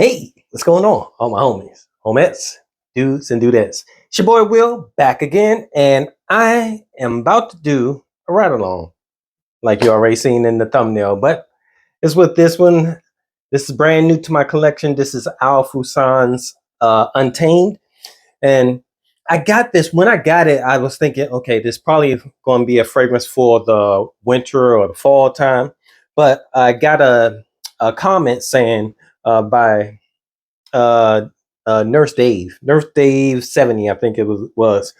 Hey, what's going on? All my homies, homettes, dudes, and dudettes. It's your boy Will back again, and I am about to do a ride along, like you already seen in the thumbnail. But it's with this one. This is brand new to my collection. This is Al Fursan's Untamed, and I got this. When I got it, I was thinking, okay, this probably going to be a fragrance for the winter or the fall time. But I got a comment saying by Nurse Dave 70, I think it was.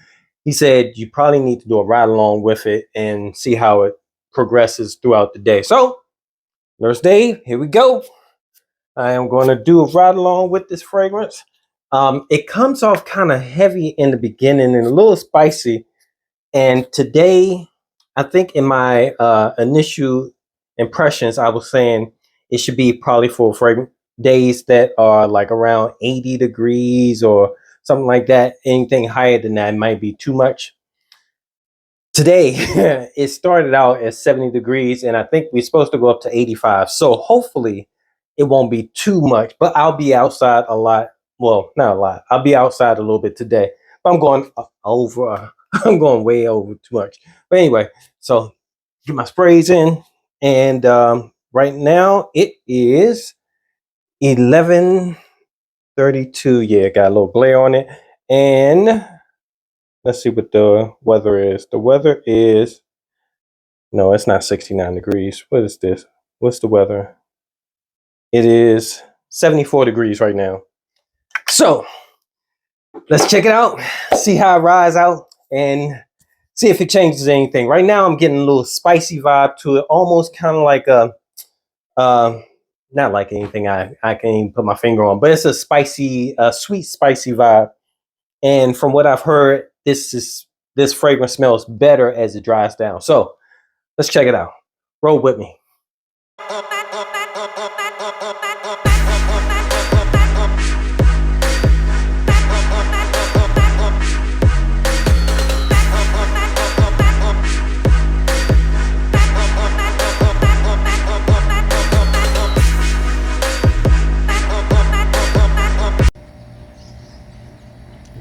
He said you probably need to do a ride along with it and see how it progresses throughout the day. So, Nurse Dave, here we go. I am going to do a ride along with this fragrance. It comes off kind of heavy in the beginning and a little spicy. And today, I think in my initial impressions, I was saying it should be probably for fragrance days that are like around 80 degrees or something like that. Anything higher than that might be too much. Today, it started out at 70 degrees, and I think we're supposed to go up to 85. So hopefully it won't be too much, but I'll be outside a lot. Well, not a lot. I'll be outside a little bit today. But I'm going over. I'm going way over too much. But anyway, so get my sprays in, and right now it is 11:32. Yeah, got a little glare on it. And let's see what the weather is. The weather is, no, it's not 69 degrees. What is this? What's the weather? It is 74 degrees right now. So let's check it out, see how it rides out, and see if it changes anything. Right now I'm getting a little spicy vibe to it, almost kind of like a not like anything I can even put my finger on, but it's a spicy, sweet, spicy vibe. And from what I've heard, this fragrance smells better as it dries down. So let's check it out. Roll with me.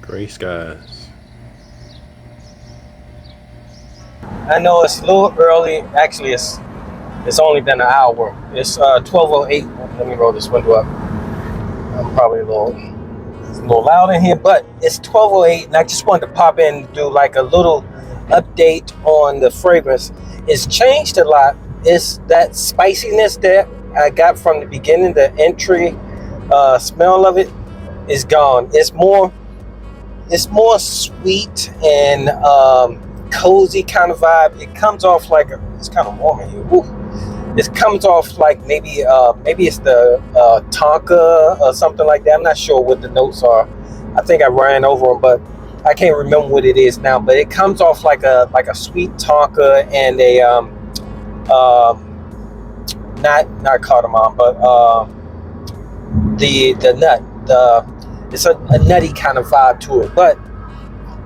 Gray skies. I know it's a little early. Actually, it's only been an hour. It's 12:08. Let me roll this window up. I'm probably it's a little loud in here, but it's 12:08, and I just wanted to pop in and do like a little update on the fragrance. It's changed a lot. It's that spiciness that I got from the beginning. The entry smell of it is gone. It's more sweet and cozy kind of vibe. It comes off like it's kind of warm in here. Woo. It comes off like maybe it's the Tonka or something like that. I'm not sure what the notes are. I think I ran over them, but I can't remember what it is now. But it comes off like a sweet Tonka and a not cardamom, but the nut. It's a nutty kind of vibe to it, but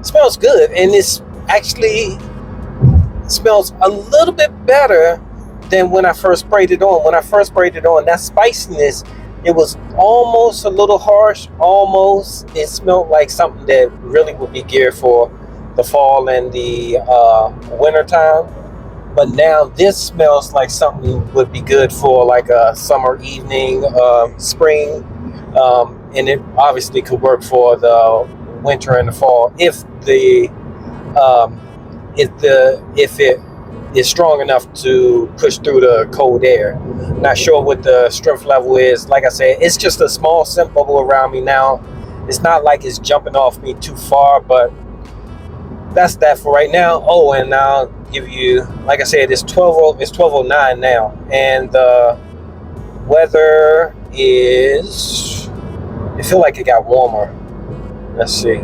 it smells good, and it's actually smells a little bit better than when I first sprayed it on. When I first sprayed it on, that spiciness, it was almost a little harsh. Almost, it smelled like something that really would be geared for the fall and the winter time. But now this smells like something would be good for like a summer evening, spring. And it obviously could work for the winter and the fall if it is strong enough to push through the cold air. Not sure what the strength level is. Like I said, it's just a small scent bubble around me now. It's not like it's jumping off me too far, but that's that for right now. Oh, and I'll give you, like I said, it's 12:09 now, and the weather is. It feels like it got warmer. Let's see.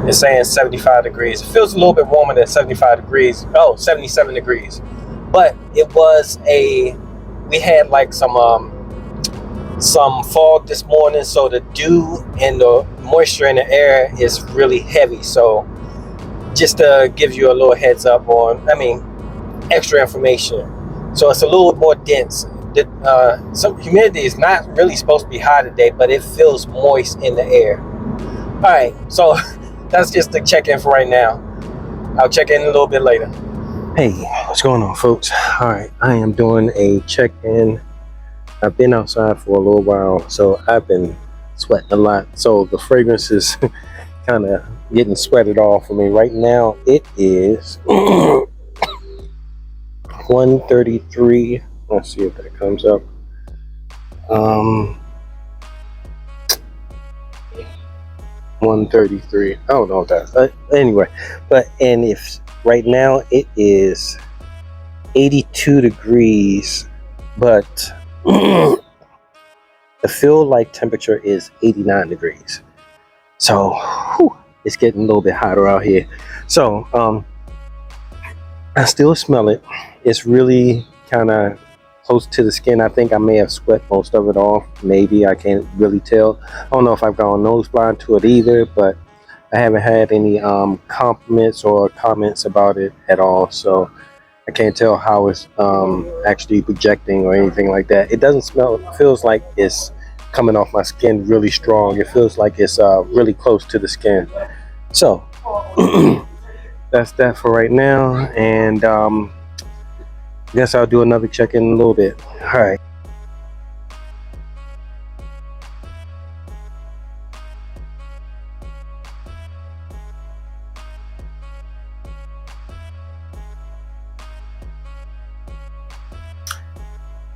It's saying 75 degrees. It feels a little bit warmer than 75 degrees. Oh, 77 degrees. But we had like some fog this morning, so the dew and the moisture in the air is really heavy. So just to give you a little heads up on, extra information. So it's a little more dense. some humidity is not really supposed to be high today, but it feels moist in the air. All right, so that's just the check-in for right now. I'll check in a little bit later. Hey, what's going on, folks? All right, I am doing a check-in. I've been outside for a little while, so I've been sweating a lot. So the fragrance is kind of getting sweated off for me. Right now, it is 1:33. Let's see if that comes up. 1:33. I don't know what that. Anyway, and if right now it is 82 degrees, but the feel like temperature is 89 degrees. So it's getting a little bit hotter out here. So I still smell it. It's really kind of close to the skin. I think I may have sweat most of it off. Maybe, I can't really tell. I don't know if I've gone nose blind to it either, but I haven't had any compliments or comments about it at all. So I can't tell how it's actually projecting or anything like that. It doesn't smell, it feels like it's coming off my skin really strong. It feels like it's really close to the skin. So that's that for right now. And guess I'll do another check-in in a little bit. All right.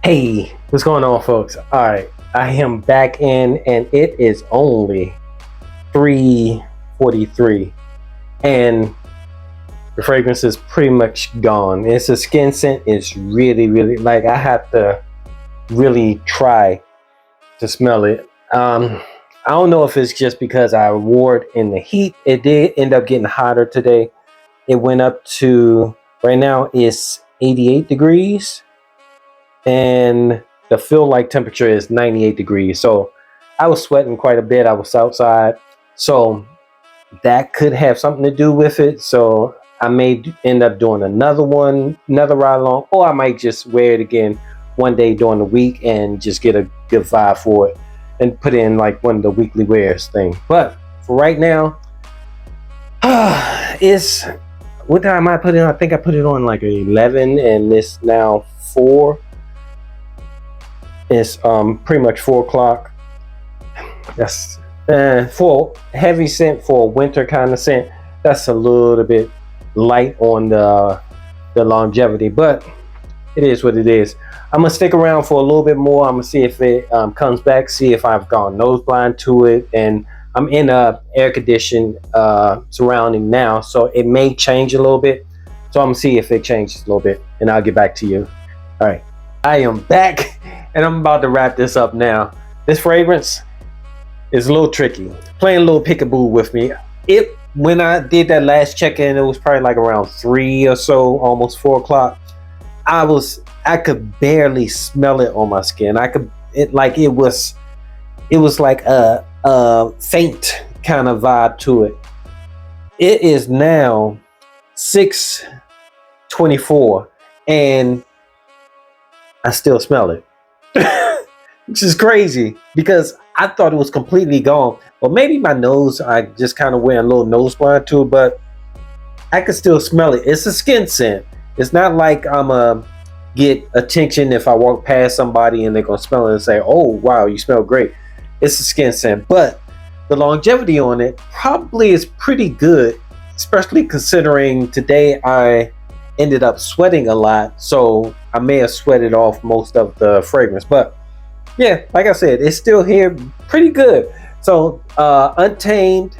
Hey, what's going on, folks? All right, I am back in, and it is only 3:43, and the fragrance is pretty much gone. It's a skin scent. It's really like I have to really try to smell it. I don't know if it's just because I wore it in the heat. It did end up getting hotter today. It went up to, right now it's 88 degrees, and the feel like temperature is 98 degrees. So I was sweating quite a bit. I was outside, so that could have something to do with it. So I may end up doing another ride along, or I might just wear it again one day during the week and just get a good vibe for it and put in like one of the weekly wears thing. But for right now, it's, what time I put it on? I think I put it on like 11, and it's now 4. It's pretty much 4 o'clock. That's for heavy scent, for a winter kind of scent. That's a little bit light on the longevity, but it is what it is. I'm gonna stick around for a little bit more. I'm gonna see if it comes back, see if I've gone nose blind to it, and I'm in a air conditioned surrounding now, so it may change a little bit. So I'm gonna see if it changes a little bit, and I'll get back to you. All right, I am back, and I'm about to wrap this up now. This fragrance is a little tricky, playing a little peekaboo with me. When I did that last check-in, it was probably like around 3 or so, almost 4 o'clock. I could barely smell it on my skin. It was like a faint kind of vibe to it. It is now 6:24, and I still smell it, which is crazy because I thought it was completely gone. Well, maybe my nose, I just kind of wear a little nose blind to it, but I can still smell it. It's a skin scent. It's not like I'm a get attention if I walk past somebody and they're gonna smell it and say, "Oh, wow, you smell great." It's a skin scent, but the longevity on it probably is pretty good, especially considering today I ended up sweating a lot, so I may have sweated off most of the fragrance. But yeah, like I said, it's still here, pretty good. So Untamed,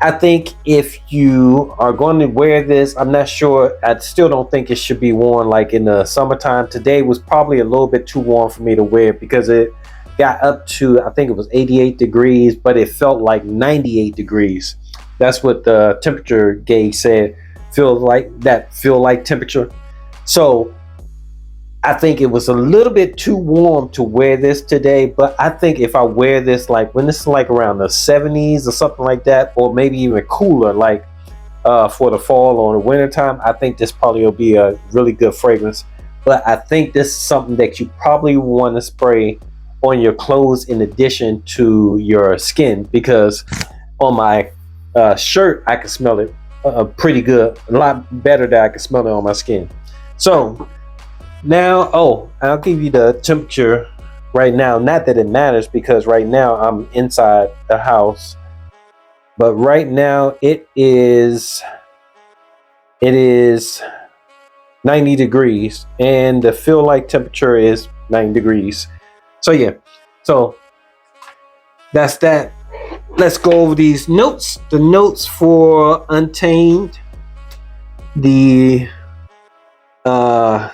I think if you are going to wear this, I'm not sure, I still don't think it should be worn like in the summertime. Today was probably a little bit too warm for me to wear because it got up to, I think it was 88 degrees, but it felt like 98 degrees. That's what the temperature gauge said, feel like temperature. So I think it was a little bit too warm to wear this today, but I think if I wear this like when it's like around the 70s or something like that, or maybe even cooler, like for the fall or the winter time, I think this probably will be a really good fragrance but I think this is something that you probably want to spray on your clothes in addition to your skin, because on my shirt I can smell it pretty good, a lot better than I can smell it on my skin. So now, oh, I'll give you the temperature right now. Not that it matters because right now I'm inside the house, but right now it is 90 degrees, and the feel like temperature is 90 degrees. So yeah, so that's that. Let's go over these notes. The notes for Untamed, the uh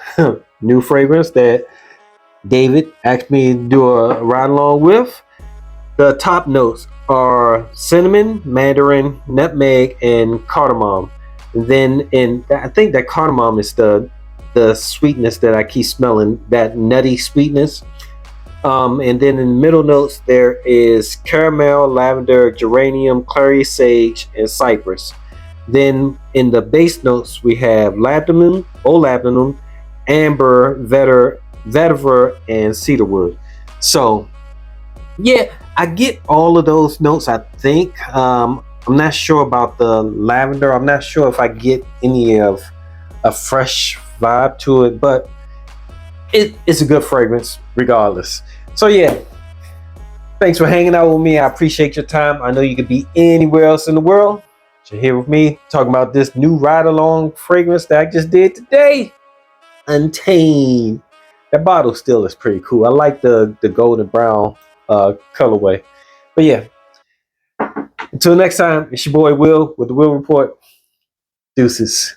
new fragrance that David asked me to do a ride along with. The top notes are cinnamon, mandarin, nutmeg, and cardamom. And then, I think that cardamom is the sweetness that I keep smelling, that nutty sweetness. And then in the middle notes there is caramel, lavender, geranium, clary sage, and cypress. Then in the base notes we have labdanum, olabdanum, amber, vetiver, and cedarwood. So yeah, I get all of those notes. I think I'm not sure about the lavender. I'm not sure if I get any of a fresh vibe to it, but it's a good fragrance regardless. So yeah, thanks for hanging out with me. I appreciate your time. I know you could be anywhere else in the world. You're here with me talking about this new ride along fragrance that I just did today. Untamed. That bottle still is pretty cool. I like the golden brown colorway. But yeah, until next time, it's your boy Will with the Will Report. Deuces.